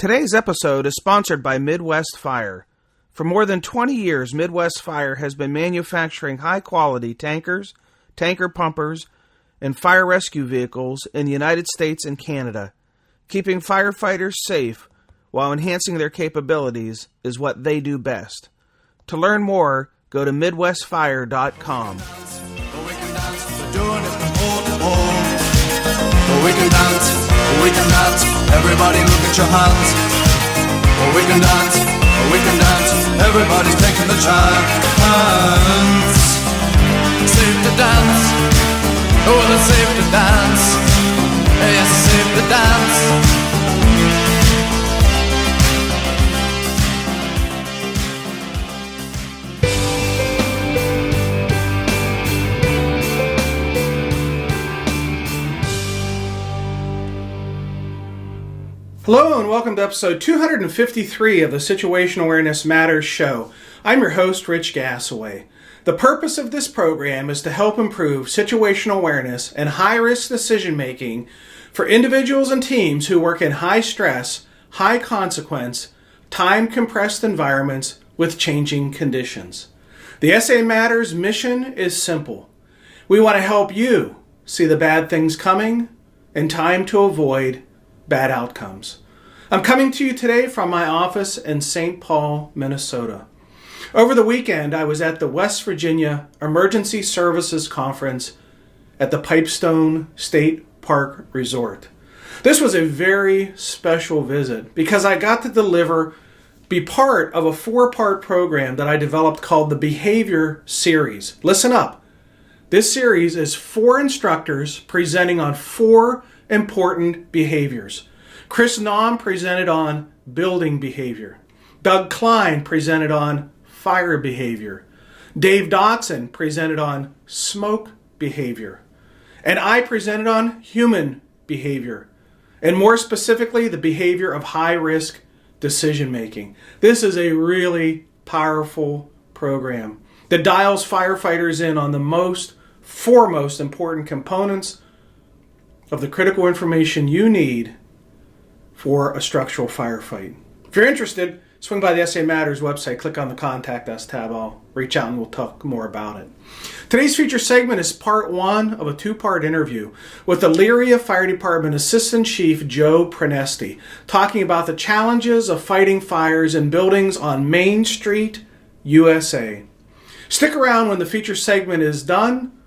Today's episode is sponsored by Midwest Fire. For more than 20 years, Midwest Fire has been manufacturing high-quality tankers, tanker pumpers, and fire rescue vehicles in the United States and Canada. Keeping firefighters safe while enhancing their capabilities is what they do best. To learn more, go to MidwestFire.com. We can dance, everybody look at your hands. We can dance, everybody's taking the chance. Safe to dance, oh it's safe to dance. Yes, it's safe to dance. Hello and welcome to episode 253 of the Situational Awareness Matters show. I'm your host, Rich Gassaway. The purpose of this program is to help improve situational awareness and high-risk decision-making for individuals and teams who work in high-stress, high-consequence, time-compressed environments with changing conditions. The SAMatters mission is simple. We want to help you see the bad things coming and time to avoid bad outcomes. I'm coming to you today from my office in St. Paul, Minnesota. Over the weekend, I was at the West Virginia Emergency Services Conference at the Pipestone State Park Resort. This was a very special visit because I got to be part of a 4-part program that I developed called the Behavior Series. Listen up. This series is 4 instructors presenting on 4 important behaviors. Chris Naum presented on building behavior. Doug Klein presented on fire behavior. Dave Dotson presented on smoke behavior. And I presented on human behavior. And more specifically, the behavior of high-risk decision-making. This is a really powerful program that dials firefighters in on the 4 most important components of the critical information you need for a structural firefight. If you're interested, swing by the SAMatters website, click on the Contact Us tab. I'll reach out and we'll talk more about it. Today's feature segment is part 1 of a 2-part interview with Elyria Fire Department Assistant Chief Joe Pronesti, talking about the challenges of fighting fires in buildings on Main Street, USA. Stick around when the feature segment is done,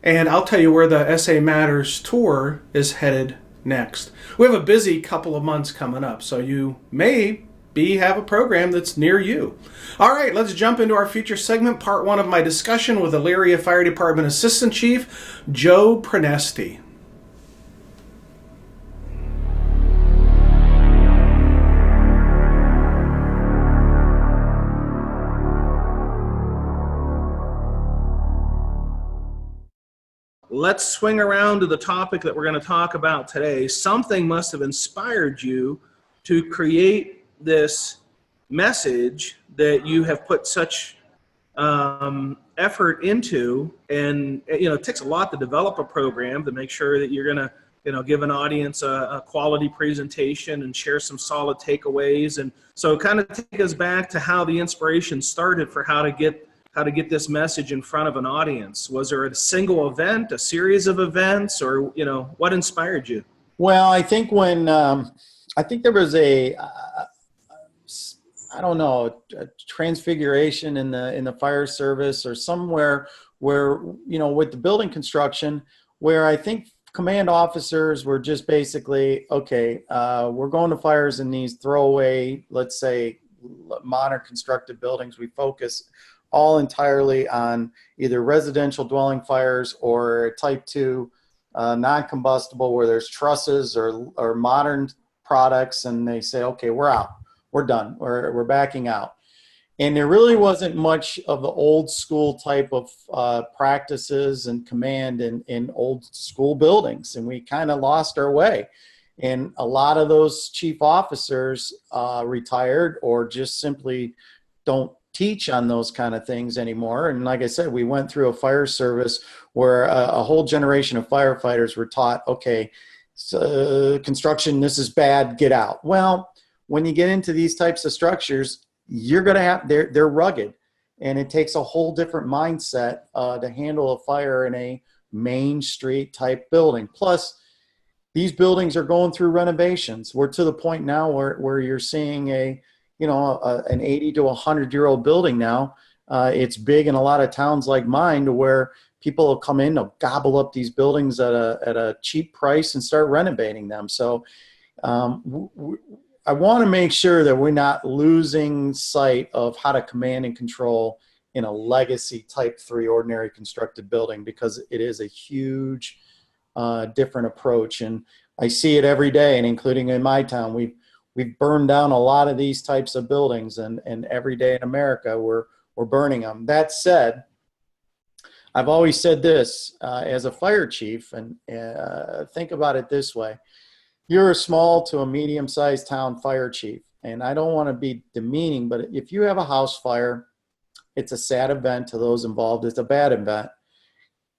and I'll tell you where the SAMatters tour is headed next. We have a busy couple of months coming up, so you may have a program that's near you. All right, let's jump into our feature segment, part 1 of my discussion with Elyria Fire Department Assistant Chief Joe Pronesti. Let's swing around to the topic that we're going to talk about today. Something must have inspired you to create this message that you have put such effort into. And, it takes a lot to develop a program to make sure that you're going to, give an audience a quality presentation and share some solid takeaways. And so kind of take us back to how the inspiration started for how to get this message in front of an audience. Was there a single event, a series of events, or, what inspired you? Well, I think I think there was a transfiguration in the fire service or somewhere where, with the building construction, where I think command officers were just basically, okay, we're going to fires in these throwaway, let's say, modern constructed buildings. We focus all entirely on either residential dwelling fires or type 2 non-combustible where there's trusses or modern products, and they say, okay, we're out, we're done, we're backing out. And there really wasn't much of the old school type of practices and command in old school buildings, and we kind of lost our way. And a lot of those chief officers retired or just simply don't teach on those kind of things anymore. And like I said, we went through a fire service where a whole generation of firefighters were taught, okay, so construction, this is bad, get out. Well, when you get into these types of structures, you're going to have, they're rugged, and it takes a whole different mindset to handle a fire in a main street type building. Plus, these buildings are going through renovations. We're to the point now where you're seeing an 80 to 100-year-old building now. It's big in a lot of towns like mine, to where people will come in, they'll gobble up these buildings at a cheap price and start renovating them. So I want to make sure that we're not losing sight of how to command and control in a legacy type 3 ordinary constructed building, because it is a huge different approach. And I see it every day, and including in my town, we've burned down a lot of these types of buildings, and every day in America we're burning them. That said, I've always said this as a fire chief, and think about it this way. You're a small to a medium-sized town fire chief, and I don't want to be demeaning, but if you have a house fire, it's a sad event to those involved. It's a bad event,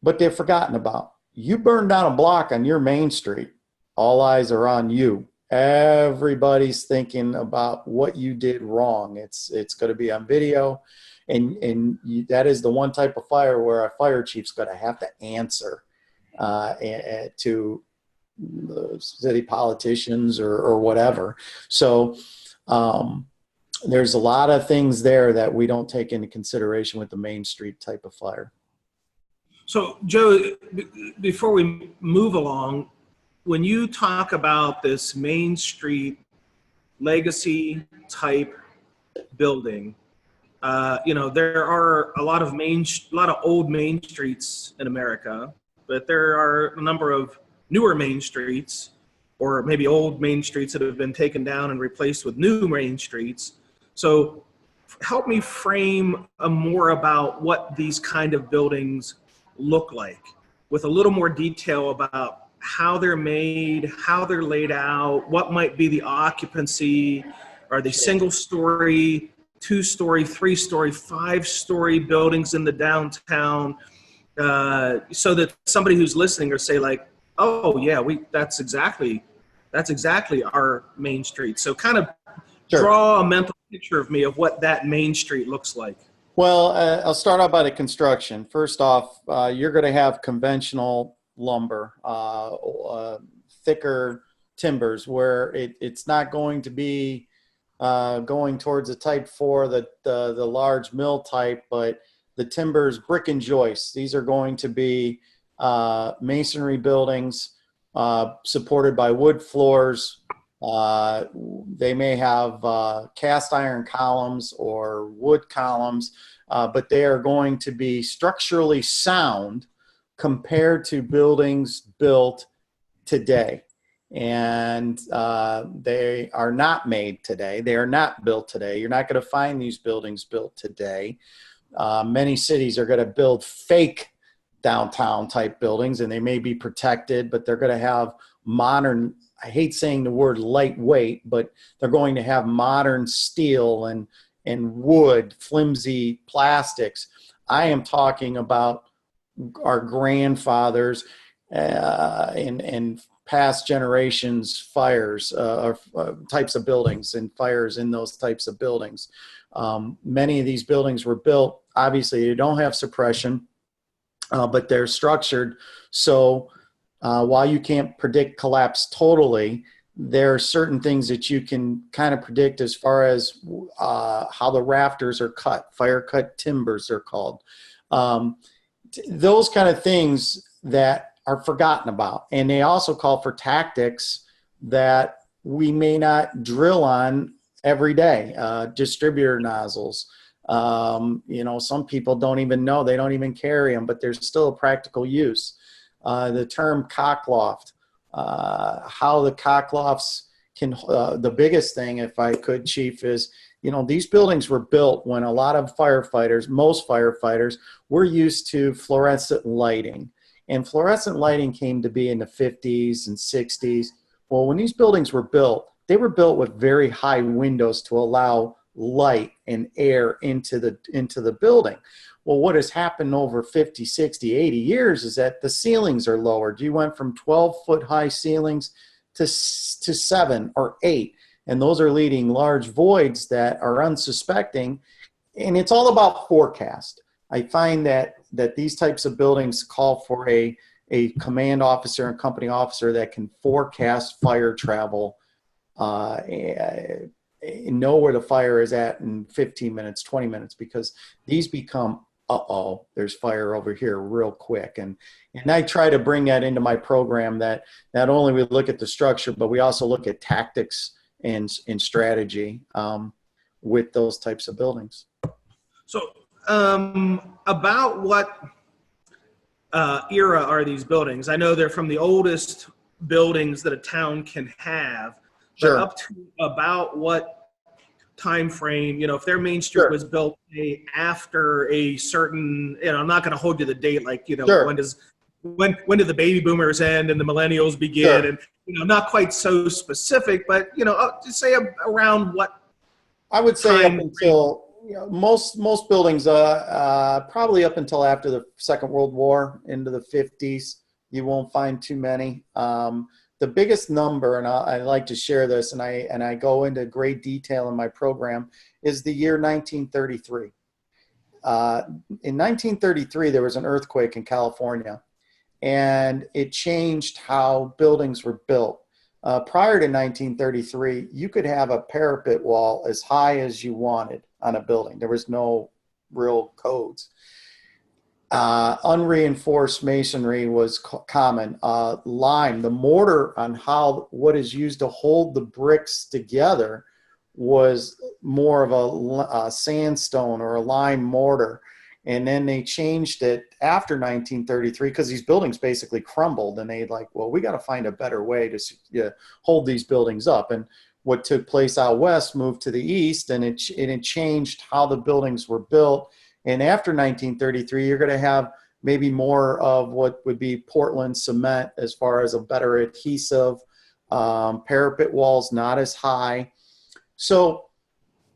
but they're forgotten about. You burn down a block on your main street, all eyes are on you. Everybody's thinking about what you did wrong. It's going to be on video, and that is the one type of fire where a fire chief's going to have to answer to the city politicians or whatever. So there's a lot of things there that we don't take into consideration with the main street type of fire. So, Joe, before we move along, when you talk about this Main Street legacy type building, there are a lot of old main streets in America, but there are a number of newer main streets, or maybe old main streets that have been taken down and replaced with new main streets. So, help me frame more about what these kind of buildings look like, with a little more detail about how they're made, how they're laid out, what might be the occupancy. Are they single story, 2-story, 3-story, 5-story buildings in the downtown, so that somebody who's listening or say like, oh yeah, that's exactly our main street. So kind of draw a mental picture of me of what that main street looks like. Well, I'll start out by the construction. First off, you're going to have conventional lumber, thicker timbers, where it's not going to be going towards a type 4, the large mill type, but the timbers, brick and joists. These are going to be masonry buildings supported by wood floors. They may have cast iron columns or wood columns, but they are going to be structurally sound compared to buildings built today. And they are not made today. They are not built today. You're not going to find these buildings built today. Many cities are going to build fake downtown type buildings, and they may be protected, but they're going to have modern, I hate saying the word lightweight, but they're going to have modern steel and wood, flimsy plastics. I am talking about our grandfathers and past generations fires, types of buildings and fires in those types of buildings. Many of these buildings were built, obviously they don't have suppression, but they're structured so while you can't predict collapse totally, there are certain things that you can kind of predict as far as how the rafters are cut. Fire cut timbers are called. Those kind of things that are forgotten about. And they also call for tactics that we may not drill on every day. Distributor nozzles. Some people don't even know, they don't even carry them, but there's still a practical use. The term cockloft, how the cocklofts can, the biggest thing, if I could, Chief, is, these buildings were built when a lot of firefighters, most firefighters, were used to fluorescent lighting. And fluorescent lighting came to be in the 50s and 60s. Well, when these buildings were built, they were built with very high windows to allow light and air into the building. Well, what has happened over 50, 60, 80 years is that the ceilings are lowered. You went from 12-foot high ceilings to 7 or 8. and those are leading large voids that are unsuspecting. And it's all about forecast. I find that these types of buildings call for a command officer and company officer that can forecast fire travel, and know where the fire is at in 15 minutes, 20 minutes, because these become, there's fire over here real quick. And I try to bring that into my program, that not only we look at the structure, but we also look at tactics and strategy with those types of buildings. So about what era are these buildings? I know they're from the oldest buildings that a town can have, Sure. but up to about what time frame, if their main street Sure. was built after a certain, I'm not going to hold you the date, like, Sure. when did the baby boomers end and the millennials begin? Sure. And, not quite so specific, but, just say around what I would say up until, most buildings, probably up until after the Second World War, into the 50s, you won't find too many. The biggest number, and I like to share this, and I go into great detail in my program, is the year 1933. In 1933, there was an earthquake in California, and it changed how buildings were built. Prior to 1933, you could have a parapet wall as high as you wanted on a building. There was no real codes. Unreinforced masonry was common. Lime, the mortar on what is used to hold the bricks together was more of a sandstone or a lime mortar. And then they changed it after 1933 because these buildings basically crumbled, and they we got to find a better way to hold these buildings up. And what took place out west moved to the east, and it changed how the buildings were built. And after 1933, you're going to have maybe more of what would be Portland cement as far as a better adhesive, parapet walls not as high. So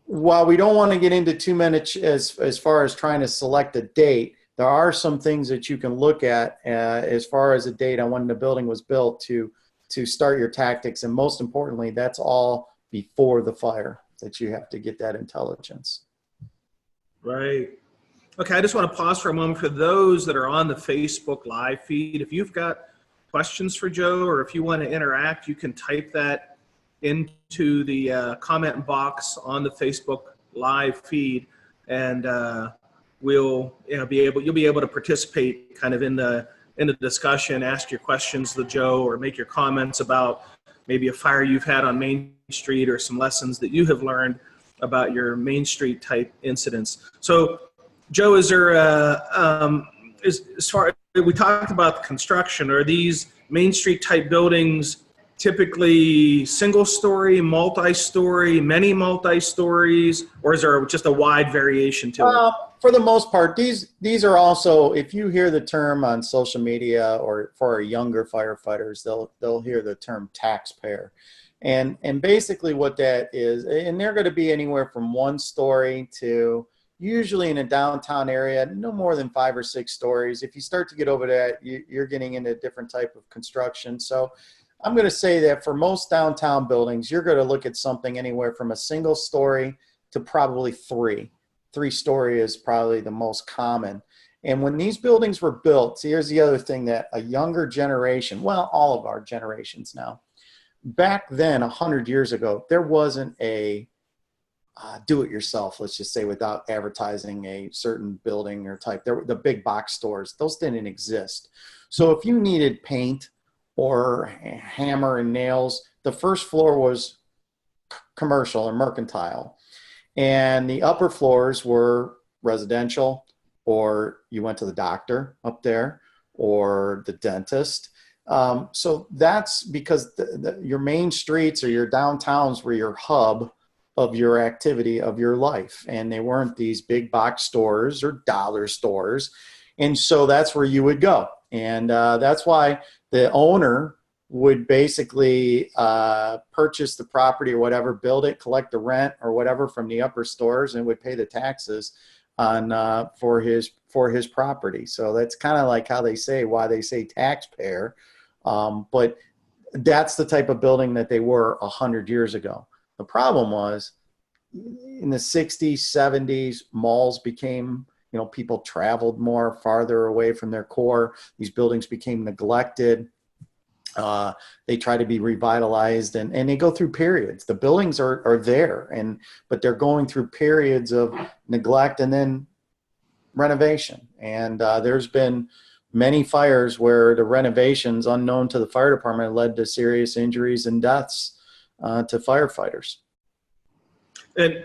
while we don't want to get into too much as far as trying to select a date, there are some things that you can look at as far as a date on when the building was built to start your tactics. And most importantly, that's all before the fire that you have to get that intelligence. Right. Okay, I just want to pause for a moment for those that are on the Facebook live feed. If you've got questions for Joe, or if you want to interact, you can type that into the comment box on the Facebook live feed, and you'll be able to participate kind of in the discussion, ask your questions to Joe, or make your comments about maybe a fire you've had on Main Street or some lessons that you have learned about your Main Street type incidents. So, Joe, is there as far we talked about the construction, are these Main Street type buildings typically single story, multi-story, many multi-stories, or is there just a wide variation to it? For the most part, these are also, if you hear the term on social media, or for our younger firefighters, they'll hear the term taxpayer. And basically what that is, and they're going to be anywhere from 1 story to, usually in a downtown area, no more than 5 or 6 stories. If you start to get over that, you're getting into a different type of construction. So I'm going to say that for most downtown buildings, you're going to look at something anywhere from a single story to probably 3. 3-story is probably the most common. And when these buildings were built, see, here's the other thing that a younger generation, well, all of our generations now, back then, 100 years ago, there wasn't a do-it-yourself, let's just say, without advertising a certain building or type. There were the big box stores. Those didn't exist. So if you needed paint or hammer and nails, the first floor was commercial or mercantile. And the upper floors were residential, or you went to the doctor up there, or the dentist. So that's because your main streets or your downtowns were your hub of your activity of your life. And they weren't these big box stores or dollar stores. And so that's where you would go. And that's why the owner would basically purchase the property or whatever, build it, collect the rent or whatever from the upper stores, and would pay the taxes on for his property. So that's kind of like why they say taxpayer. But that's the type of building that they were 100 years ago. The problem was in the 60s, 70s, malls became, people traveled more farther away from their core. These buildings became neglected. They try to be revitalized, and they go through periods. The buildings are there, but they're going through periods of neglect and then renovation. And there's been many fires where the renovations, unknown to the fire department, led to serious injuries and deaths to firefighters. And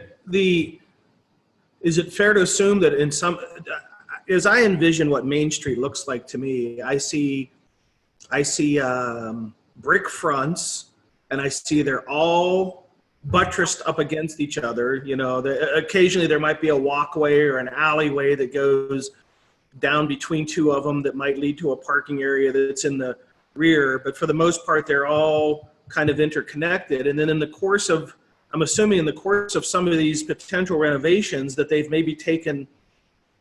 is it fair to assume that as I envision what Main Street looks like to me, I see brick fronts, and I see they're all buttressed up against each other. Occasionally there might be a walkway or an alleyway that goes down between two of them that might lead to a parking area that's in the rear. But for the most part, they're all kind of interconnected. And then I'm assuming in the course of some of these potential renovations that they've maybe taken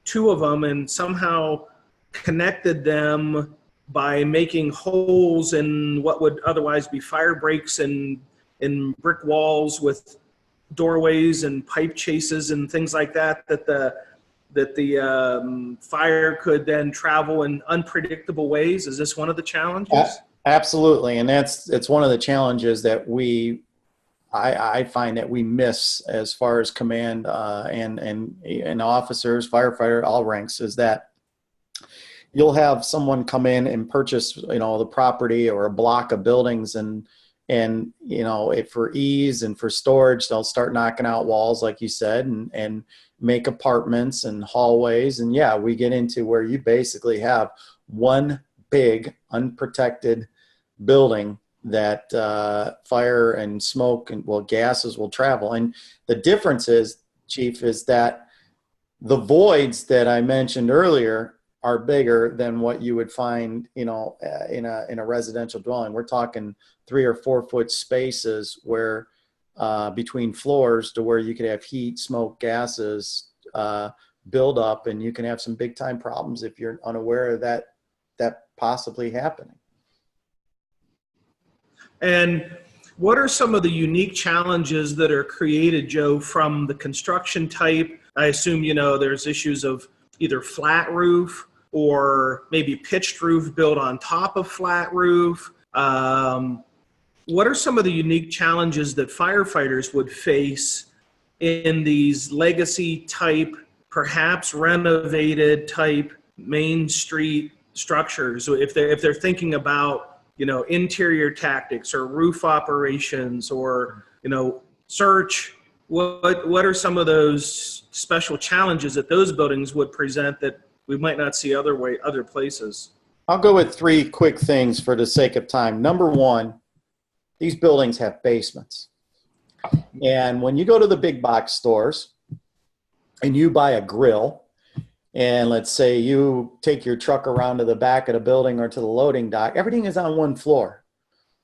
two of them and somehow connected them by making holes in what would otherwise be fire breaks and in brick walls with doorways and pipe chases and things like that the fire could then travel in unpredictable ways. Is this one of the challenges? Absolutely, and it's one of the challenges that I find that we miss as far as command and officers, firefighter, all ranks, is that you'll have someone come in and purchase, the property or a block of buildings, and for ease and for storage, they'll start knocking out walls, like you said, and make apartments and hallways. And yeah, we get into where you basically have one big unprotected building that fire and smoke and gases will travel. And the difference is, Chief, is that the voids that I mentioned earlier are bigger than what you would find, in a residential dwelling. We're talking 3 or 4 foot spaces where between floors, to where you could have heat, smoke, gases build up, and you can have some big time problems if you're unaware of that possibly happening. And what are some of the unique challenges that are created, Joe, from the construction type? I assume, there's issues of either flat roof or maybe pitched roof built on top of flat roof. What are some of the unique challenges that firefighters would face in these legacy type, perhaps renovated type Main Street structures? If they're thinking about, interior tactics or roof operations or, search, what are some of those special challenges that those buildings would present that we might not see other places? I'll go with 3 quick things for the sake of time. Number 1, these buildings have basements. And when you go to the big box stores and you buy a grill, and let's say you take your truck around to the back of the building or to the loading dock, everything is on one floor.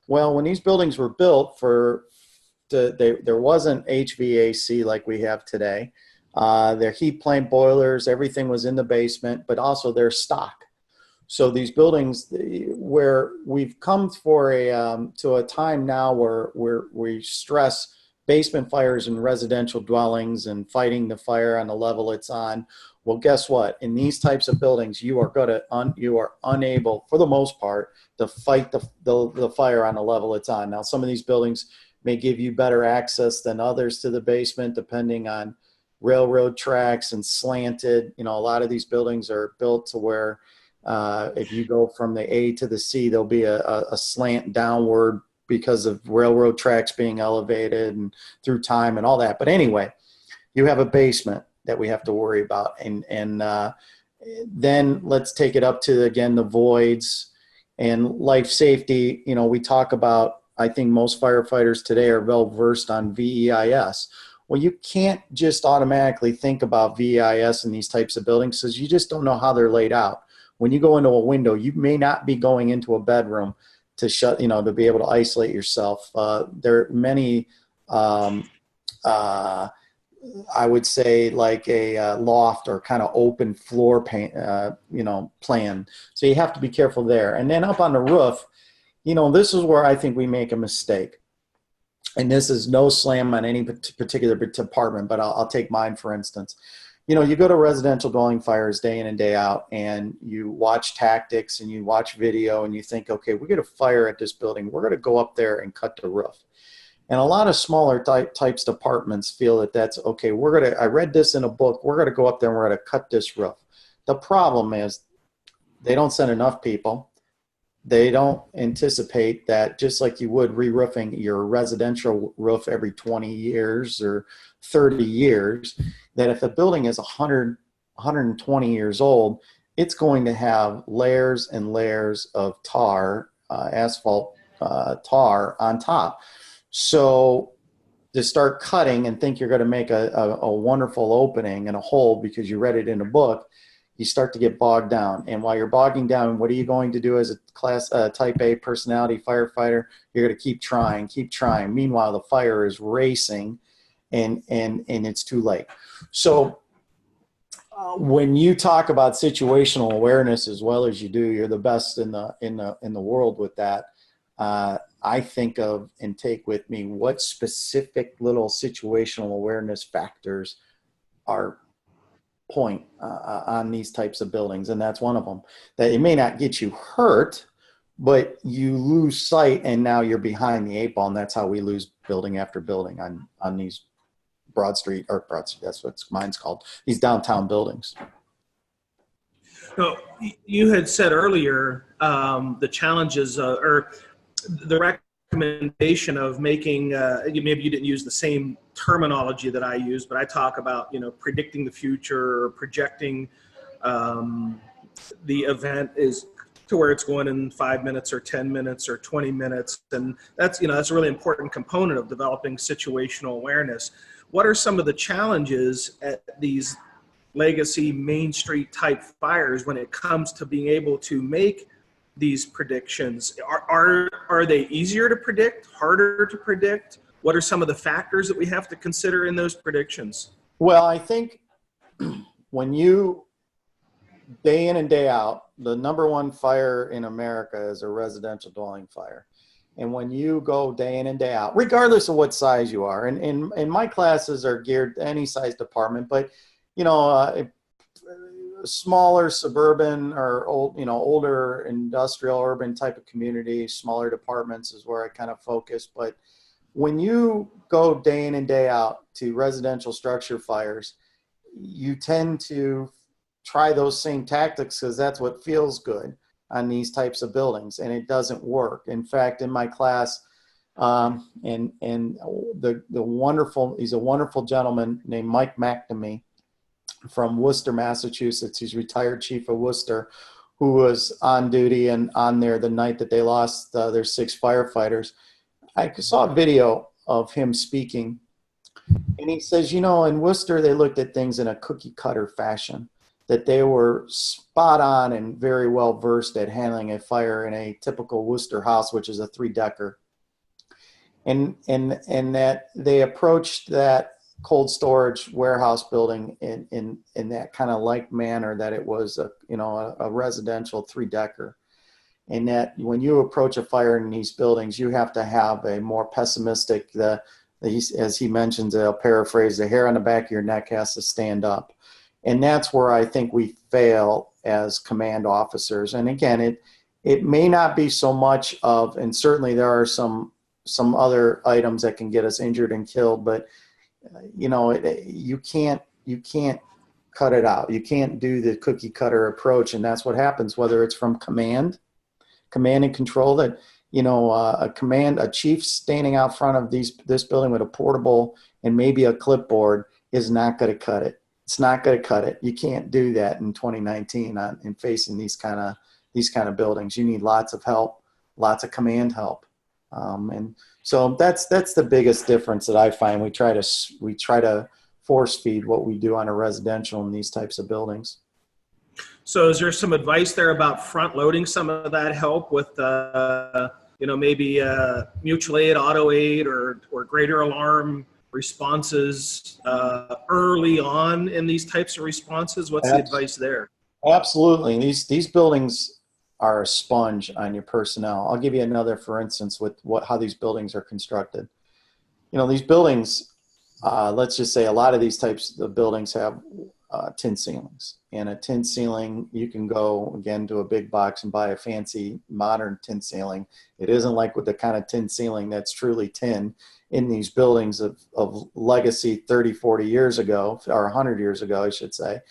Well, when these buildings were built there wasn't HVAC like we have today. Their heat plant boilers, everything was in the basement, but also their stock. So these buildings, where we've come to a time now where we stress basement fires in residential dwellings and fighting the fire on the level it's on. Well, guess what? In these types of buildings, you are unable, for the most part, to fight the fire on the level it's on. Now, some of these buildings may give you better access than others to the basement, depending on railroad tracks and slanted. A lot of these buildings are built to where if you go from the A to the C, there'll be a slant downward because of railroad tracks being elevated and through time and all that. But anyway, you have a basement that we have to worry about. And then let's take it up to, again, the voids and life safety. We talk about, I think most firefighters today are well versed on VEIS. Well, you can't just automatically think about VEIS in these types of buildings because you just don't know how they're laid out. When you go into a window, you may not be going into a bedroom to to be able to isolate yourself. There are many, I would say, like a loft or kind of open floor plan. So you have to be careful there. And then up on the roof, this is where I think we make a mistake. and this is no slam on any particular department, but I'll take mine for instance. You know, you go to residential dwelling fires day in and day out, and you watch tactics and you watch video and you think, okay, we get a fire at this building. We're going to go up there and cut the roof. And a lot of smaller types departments feel that that's okay. I read this in a book. We're going to go up there and we're going to cut this roof. The problem is they don't send enough people. They don't anticipate that, just like you would re-roofing your residential roof every 20 years or 30 years, that if a building is 100, 120 years old, it's going to have layers and layers of tar, asphalt tar on top. So to start cutting and think you're going to make a wonderful opening and a hole because you read it in a book, you start to get bogged down. And while you're bogging down, what are you going to do as a type A personality firefighter? You're going to keep trying, keep trying. Meanwhile, the fire is racing and it's too late. So when you talk about situational awareness as well as you do, you're the best in the world with that. I think of and take with me what specific little situational awareness factors are point on these types of buildings, and that's one of them. That it may not get you hurt, but you lose sight, and now you're behind the eight ball, and that's how we lose building after building on these Broad Street, that's what mine's called, these downtown buildings. So you had said earlier the challenges or the recommendation of making, maybe you didn't use the same terminology that I use, but I talk about, predicting the future or projecting the event is to where it's going in 5 minutes or 10 minutes or 20 minutes. And that's a really important component of developing situational awareness. What are some of the challenges at these legacy Main Street type fires when it comes to being able to make these predictions? Are they easier to predict, harder to predict? What are some of the factors that we have to consider in those predictions? Well, I think when you, day in and day out, the number one fire in America is a residential dwelling fire. And when you go day in and day out, regardless of what size you are, and my classes are geared to any size department, but smaller suburban or older industrial urban type of community, smaller departments is where I kind of focus. But when you go day in and day out to residential structure fires, you tend to try those same tactics because that's what feels good on these types of buildings, and it doesn't work. In fact, in my class, he's a wonderful gentleman named Mike McNamee from Worcester, Massachusetts. He's retired chief of Worcester, who was on duty and on there the night that they lost their 6 firefighters. I saw a video of him speaking, and he says, in Worcester, they looked at things in a cookie cutter fashion, that they were spot on and very well versed at handling a fire in a typical Worcester house, which is a 3-decker. And that they approached that cold storage warehouse building in that kind of like manner, that it was a residential 3-decker. And that when you approach a fire in these buildings, you have to have a more pessimistic, as he mentions, I'll paraphrase, the hair on the back of your neck has to stand up. And that's where I think we fail as command officers. And again, it may not be so much of, and certainly there are some other items that can get us injured and killed, but you can't cut it out. You can't do the cookie cutter approach. And that's what happens, whether it's from command and control, that, a chief standing out front of this building with a portable and maybe a clipboard is not going to cut it. It's not going to cut it. You can't do that in 2019 in facing these kind of buildings. You need lots of help, lots of command help. And so that's the biggest difference that I find. We try to force feed what we do on a residential in these types of buildings. So is there some advice there about front loading some of that help with, maybe mutual aid, auto aid, or greater alarm responses early on in these types of responses? What's the advice there? Absolutely. These buildings are a sponge on your personnel. I'll give you another, for instance, with how these buildings are constructed. these buildings, let's just say a lot of these types of buildings have tin ceilings. And a tin ceiling, you can go, again, to a big box and buy a fancy modern tin ceiling. It isn't like with the kind of tin ceiling that's truly tin in these buildings of legacy 30, 40 years ago, or 100 years ago, I should say.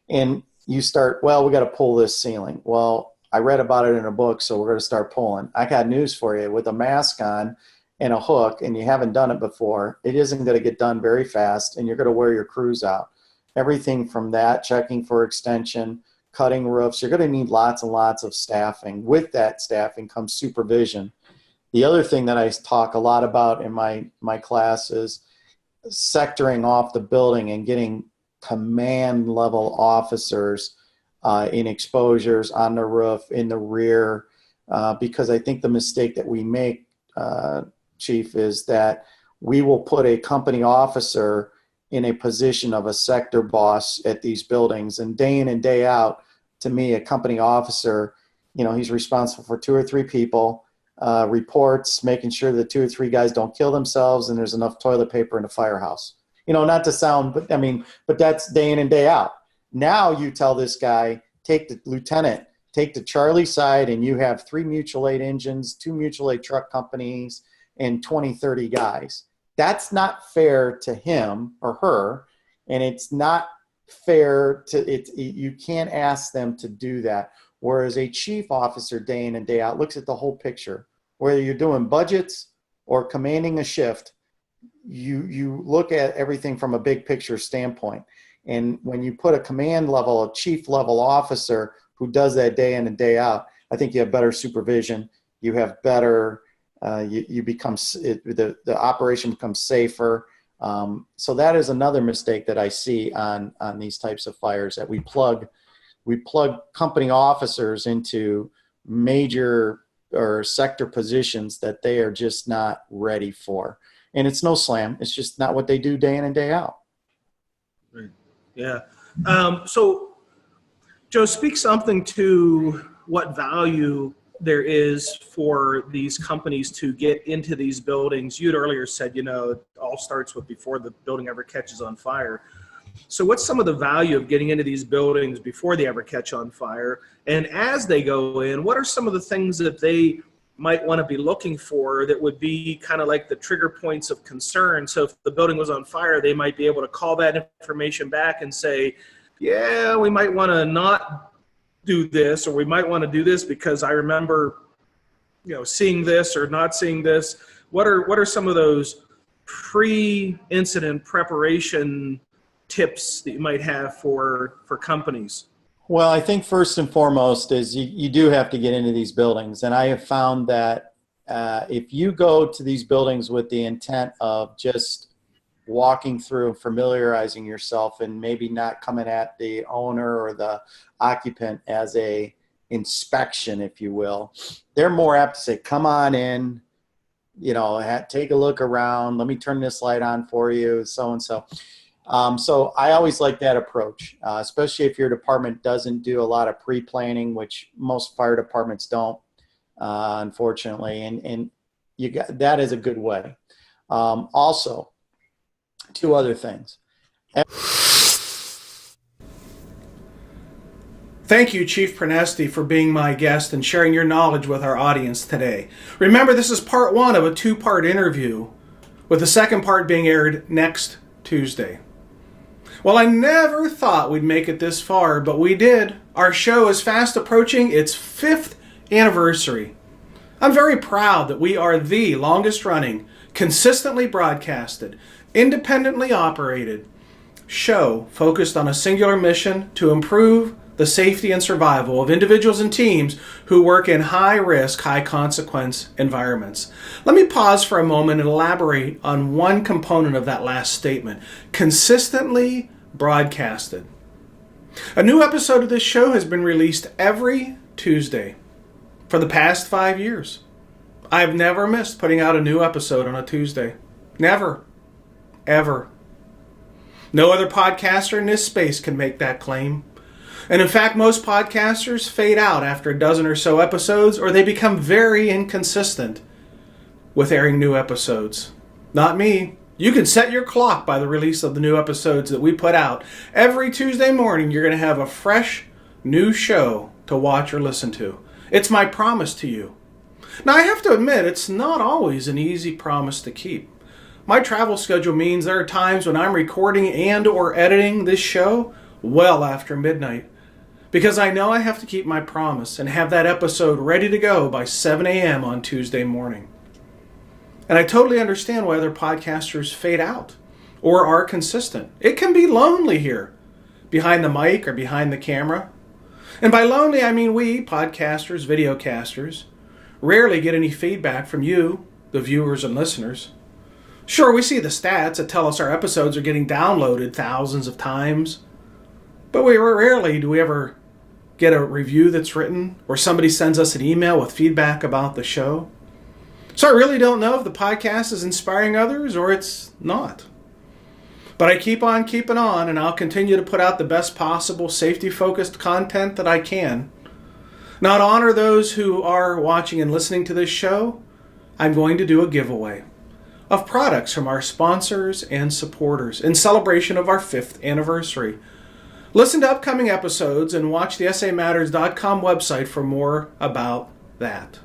And you start, well, we got to pull this ceiling. Well, I read about it in a book, so we're going to start pulling. I got news for you. With a mask on and a hook, and you haven't done it before, it isn't going to get done very fast, and you're going to wear your crews out. Everything from that, checking for extension, cutting roofs, you're going to need lots and lots of staffing. With that staffing comes supervision. The other thing that I talk a lot about in my class is sectoring off the building and getting command level officers in exposures, on the roof, in the rear, because I think the mistake that we make, Chief, is that we will put a company officer in a position of a sector boss at these buildings, and day in and day out, to me, a company officer, he's responsible for 2 or 3 people, reports, making sure that 2 or 3 guys don't kill themselves, and there's enough toilet paper in the firehouse. Not to sound, but that's day in and day out. Now you tell this guy, take the Charlie side, and you have 3 mutual aid engines, 2 mutual aid truck companies, and 20, 30 guys. That's not fair to him or her, and it's not fair you can't ask them to do that. Whereas a chief officer, day in and day out, looks at the whole picture. Whether you're doing budgets or commanding a shift, you look at everything from a big picture standpoint. And when you put a command level, a chief level officer who does that day in and day out, I think you have better supervision. You have better, you become, the operation becomes safer. So that is another mistake that I see on these types of fires, that we plug company officers into major or sector positions that they are just not ready for. And it's no slam. It's just not what they do day in and day out. Right. Yeah. So, Joe, speak something to what value there is for these companies to get into these buildings. You'd earlier said, it all starts with before the building ever catches on fire. So what's some of the value of getting into these buildings before they ever catch on fire? And as they go in, what are some of the things that they might want to be looking for that would be kind of like the trigger points of concern? So if the building was on fire, they might be able to call that information back and say, yeah, we might want to not do this, or we might want to do this because I remember, seeing this or not seeing this. What are some of those pre-incident preparation tips that you might have for companies? Well, I think first and foremost is you do have to get into these buildings. And I have found that if you go to these buildings with the intent of just walking through and familiarizing yourself, and maybe not coming at the owner or the occupant as a inspection, if you will, they're more apt to say, come on in, take a look around, let me turn this light on for you, so-and-so. So I always like that approach, especially if your department doesn't do a lot of pre-planning, which most fire departments don't, unfortunately. And that is a good way. Also, 2 other things. Thank you, Chief Pronesti, for being my guest and sharing your knowledge with our audience today. Remember, this is part 1 of a 2-part interview, with the second part being aired next Tuesday. Well, I never thought we'd make it this far, but we did. Our show is fast approaching its 5th anniversary. I'm very proud that we are the longest running, consistently broadcasted, independently operated show focused on a singular mission to improve the safety and survival of individuals and teams who work in high-risk, high-consequence environments. Let me pause for a moment and elaborate on one component of that last statement: consistently broadcasted. A new episode of this show has been released every Tuesday for the past 5 years. I've never missed putting out a new episode on a Tuesday. Never. Ever. No other podcaster in this space can make that claim. And in fact, most podcasters fade out after a dozen or so episodes, or they become very inconsistent with airing new episodes. Not me. You can set your clock by the release of the new episodes that we put out. Every Tuesday morning, you're going to have a fresh, new show to watch or listen to. It's my promise to you. Now, I have to admit, it's not always an easy promise to keep. My travel schedule means there are times when I'm recording and or editing this show well after midnight, because I know I have to keep my promise and have that episode ready to go by 7 a.m. on Tuesday morning. And I totally understand why other podcasters fade out or are consistent. It can be lonely here, behind the mic or behind the camera. And by lonely, I mean we, podcasters, videocasters, rarely get any feedback from you, the viewers and listeners. Sure, we see the stats that tell us our episodes are getting downloaded thousands of times, but rarely do we ever get a review that's written or somebody sends us an email with feedback about the show. So I really don't know if the podcast is inspiring others or it's not. But I keep on keeping on, and I'll continue to put out the best possible safety-focused content that I can. Now, to honor those who are watching and listening to this show, I'm going to do a giveaway of products from our sponsors and supporters in celebration of our 5th anniversary. Listen to upcoming episodes and watch the SAMatters.com website for more about that.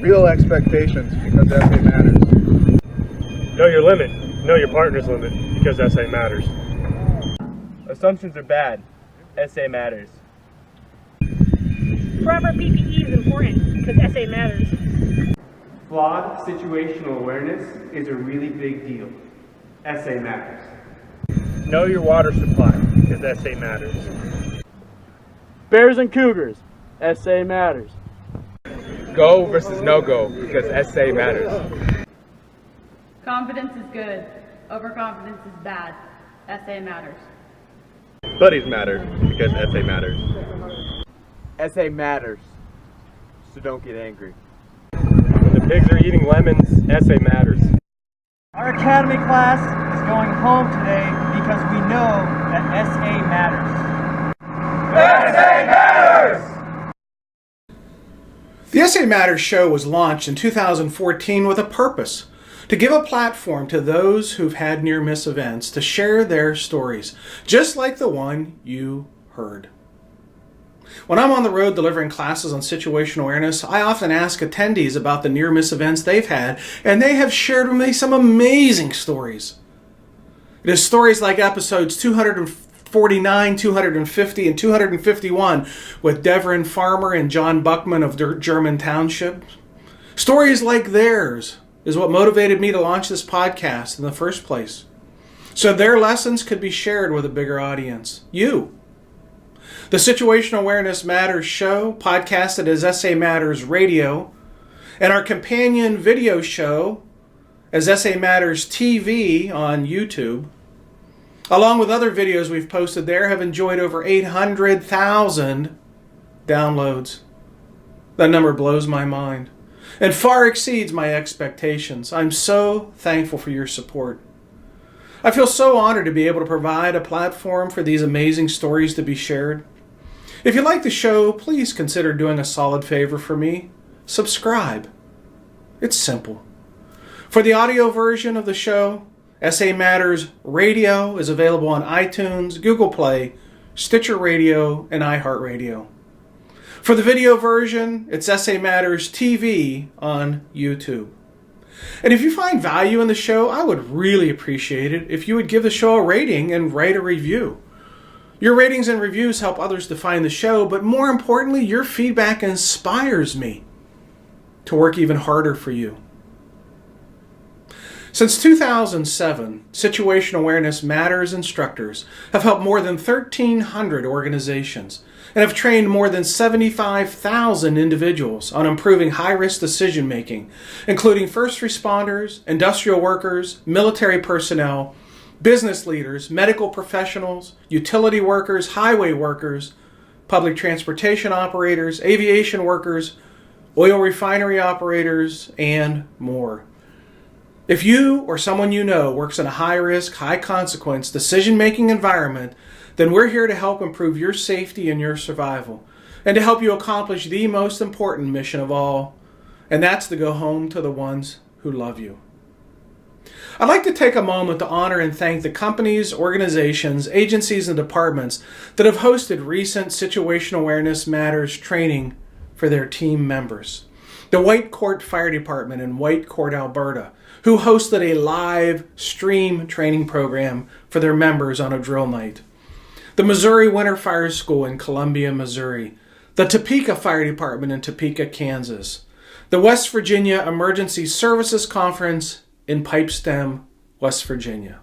Real expectations, because SA matters. Know your limit. Know your partner's limit, because SA matters. Assumptions are bad. SA matters. Proper PPE is important because SA matters. Flawed situational awareness is a really big deal. SA matters. Know your water supply, because SA matters. Bears and Cougars, SA matters. Go versus no-go, because SA matters. Confidence is good. Overconfidence is bad. SA matters. Buddies matter, because SA matters. SA matters. So don't get angry. When the pigs are eating lemons, SA matters. Our academy class is going home today because we know that SA matters. SA matters! The SA Matters show was launched in 2014 with a purpose: to give a platform to those who've had near-miss events to share their stories, just like the one you heard. When I'm on the road delivering classes on situational awareness, I often ask attendees about the near-miss events they've had, and they have shared with me some amazing stories. It is stories like episodes 249, 250, and 251 with Devin Farmer and John Buckman of German Township. Stories like theirs is what motivated me to launch this podcast in the first place, so their lessons could be shared with a bigger audience, you. The Situational Awareness Matters show, podcasted as SA Matters Radio, and our companion video show as SA Matters TV on YouTube, along with other videos we've posted there, have enjoyed over 800,000 downloads. That number blows my mind and far exceeds my expectations. I'm so thankful for your support. I feel so honored to be able to provide a platform for these amazing stories to be shared. If you like the show, please consider doing a solid favor for me. Subscribe. It's simple. For the audio version of the show, SA Matters Radio is available on iTunes, Google Play, Stitcher Radio, and iHeartRadio. For the video version, it's SA Matters TV on YouTube. And if you find value in the show, I would really appreciate it if you would give the show a rating and write a review. Your ratings and reviews help others to find the show, but more importantly, your feedback inspires me to work even harder for you. Since 2007, Situational Awareness Matters instructors have helped more than 1,300 organizations and have trained more than 75,000 individuals on improving high-risk decision-making, including first responders, industrial workers, military personnel, business leaders, medical professionals, utility workers, highway workers, public transportation operators, aviation workers, oil refinery operators, and more. If you or someone you know works in a high-risk, high-consequence, decision-making environment, then we're here to help improve your safety and your survival, and to help you accomplish the most important mission of all, and that's to go home to the ones who love you. I'd like to take a moment to honor and thank the companies, organizations, agencies, and departments that have hosted recent Situational Awareness Matters training for their team members. The White Court Fire Department in White Court, Alberta, who hosted a live stream training program for their members on a drill night. The Missouri Winter Fire School in Columbia, Missouri. The Topeka Fire Department in Topeka, Kansas. The West Virginia Emergency Services Conference in Pipestem, West Virginia.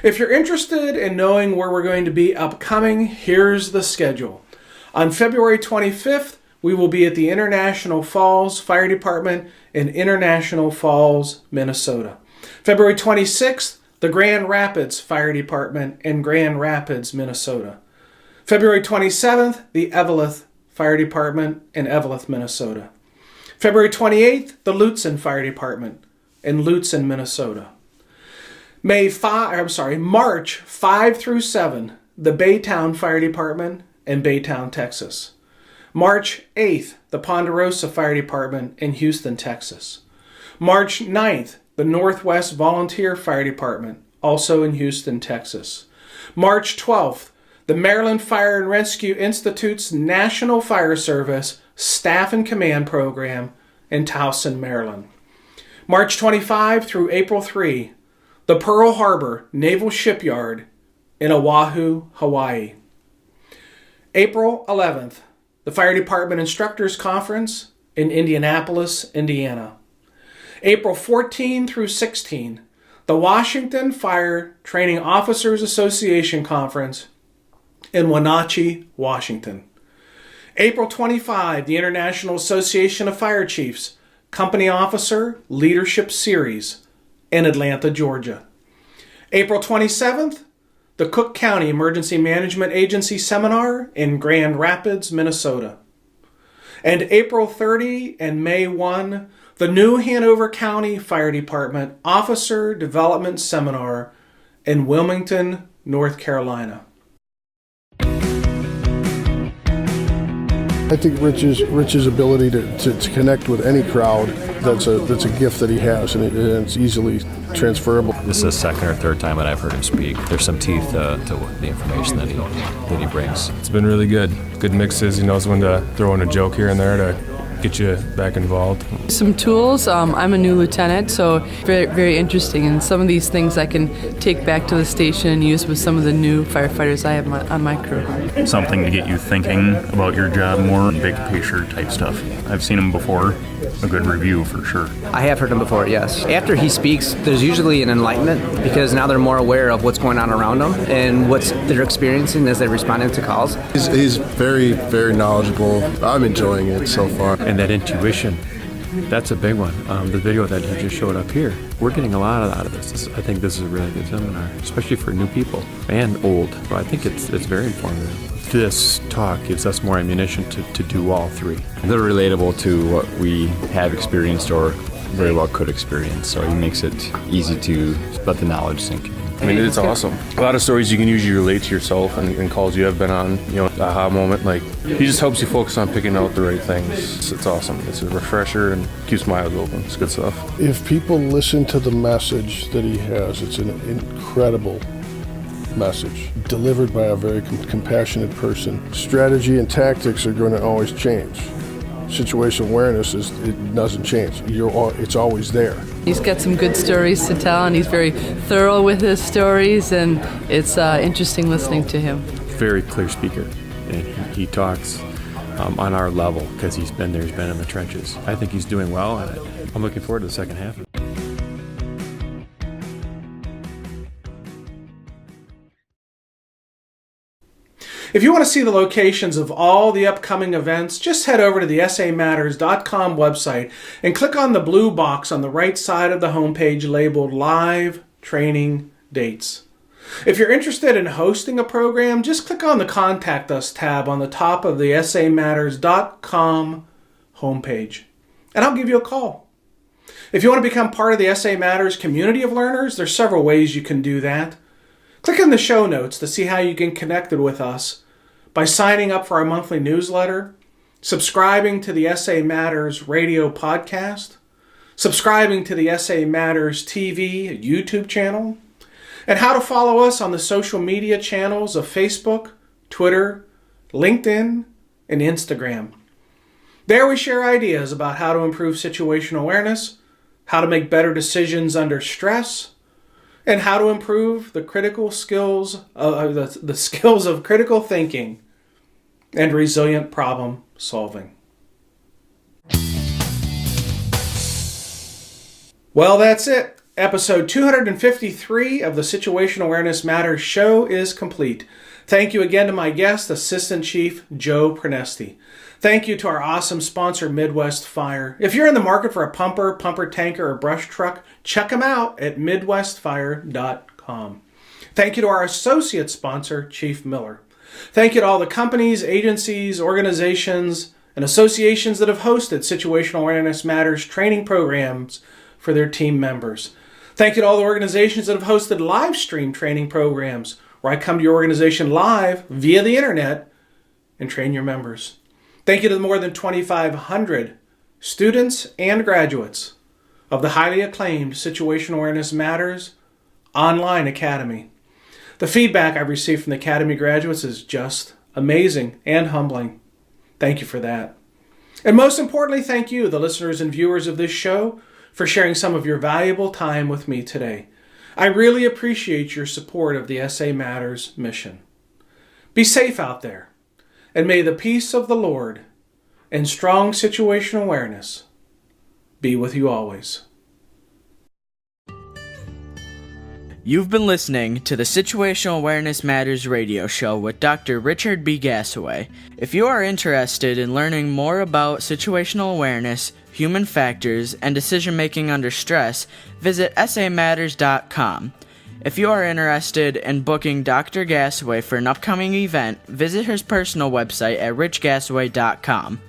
If you're interested in knowing where we're going to be upcoming, here's the schedule. On February 25th, we will be at the International Falls Fire Department in International Falls, Minnesota. February 26th, the Grand Rapids Fire Department in Grand Rapids, Minnesota. February 27th, the Eveleth Fire Department in Eveleth, Minnesota. February 28th, the Lutsen Fire Department in Lutsen, Minnesota. March 5 through 7, the Baytown Fire Department in Baytown, Texas. March 8th, the Ponderosa Fire Department in Houston, Texas. March 9th, the Northwest Volunteer Fire Department, also in Houston, Texas. March 12th, the Maryland Fire and Rescue Institute's National Fire Service Staff and Command Program in Towson, Maryland. March 25 through April 3, the Pearl Harbor Naval Shipyard in Oahu, Hawaii. April 11th, the Fire Department Instructors Conference in Indianapolis, Indiana. April 14 through 16, the Washington Fire Training Officers Association Conference in Wenatchee, Washington. April 25, the International Association of Fire Chiefs Company Officer Leadership Series in Atlanta, Georgia. April 27th, the Cook County Emergency Management Agency Seminar in Grand Rapids, Minnesota. And April 30 and May 1, the New Hanover County Fire Department Officer Development Seminar in Wilmington, North Carolina. I think Rich's ability to connect with any crowd, that's a gift that he has, and it's easily transferable. This is the second or third time that I've heard him speak. There's some teeth to the information that he brings. It's been really good. Good mixes. He knows when to throw in a joke here and there to get you back involved. Some tools. I'm a new lieutenant, so very, very interesting. And some of these things I can take back to the station and use with some of the new firefighters I have on my crew. Something to get you thinking about your job more, big picture type stuff. I've seen him before. A good review for sure. I have heard him before, yes. After he speaks, there's usually an enlightenment because now they're more aware of what's going on around them and what they're experiencing as they respond to calls. He's very, very knowledgeable. I'm enjoying it so far. And that intuition, that's a big one. The video that he just showed up here, we're getting a lot out of this. I think this is a really good seminar, especially for new people and old. But I think it's very informative. This talk gives us more ammunition to do all three. They're relatable to what we have experienced or very well could experience, so he makes it easy to let the knowledge sink in. I mean, it's awesome. A lot of stories you can usually relate to yourself and calls you have been on, aha moment. Like, he just helps you focus on picking out the right things. It's awesome. It's a refresher and keeps my eyes open. It's good stuff. If people listen to the message that he has, it's an incredible message delivered by a very compassionate person. Strategy and tactics are going to always change. Situational awareness it doesn't change. It's always there. He's got some good stories to tell, and he's very thorough with his stories, and it's interesting listening to him. Very clear speaker, and he talks on our level because he's been there, he's been in the trenches. I think he's doing well, and I'm looking forward to the second half. If you want to see the locations of all the upcoming events, just head over to the SAMatters.com website and click on the blue box on the right side of the homepage labeled Live Training Dates. If you're interested in hosting a program, just click on the Contact Us tab on the top of the SAMatters.com homepage, and I'll give you a call. If you want to become part of the SA Matters community of learners, there's several ways you can do that. Click in the show notes to see how you can connect with us by signing up for our monthly newsletter, subscribing to the SA Matters radio podcast, subscribing to the SA Matters TV YouTube channel, and how to follow us on the social media channels of Facebook, Twitter, LinkedIn, and Instagram. There we share ideas about how to improve situational awareness, how to make better decisions under stress, and how to improve the critical skills the skills of critical thinking and resilient problem solving. Well, that's it. Episode 253 of the Situational Awareness Matters show is complete. Thank you again to my guest, Assistant Chief Joe Pronesti. Thank you to our awesome sponsor, Midwest Fire. If you're in the market for a pumper tanker, or brush truck, check them out at midwestfire.com. Thank you to our associate sponsor, Chief Miller. Thank you to all the companies, agencies, organizations, and associations that have hosted Situational Awareness Matters training programs for their team members. Thank you to all the organizations that have hosted live stream training programs where I come to your organization live via the internet and train your members. Thank you to the more than 2,500 students and graduates of the highly acclaimed Situational Awareness Matters online academy. The feedback I've received from the academy graduates is just amazing and humbling. Thank you for that. And most importantly, thank you, the listeners and viewers of this show, for sharing some of your valuable time with me today. I really appreciate your support of the SA Matters mission. Be safe out there, and may the peace of the Lord and strong situational awareness be with you always. You've been listening to the Situational Awareness Matters radio show with Dr. Richard B. Gassaway. If you are interested in learning more about situational awareness, human factors, and decision-making under stress, visit SAMatters.com. If you are interested in booking Dr. Gassaway for an upcoming event, visit his personal website at richgassaway.com.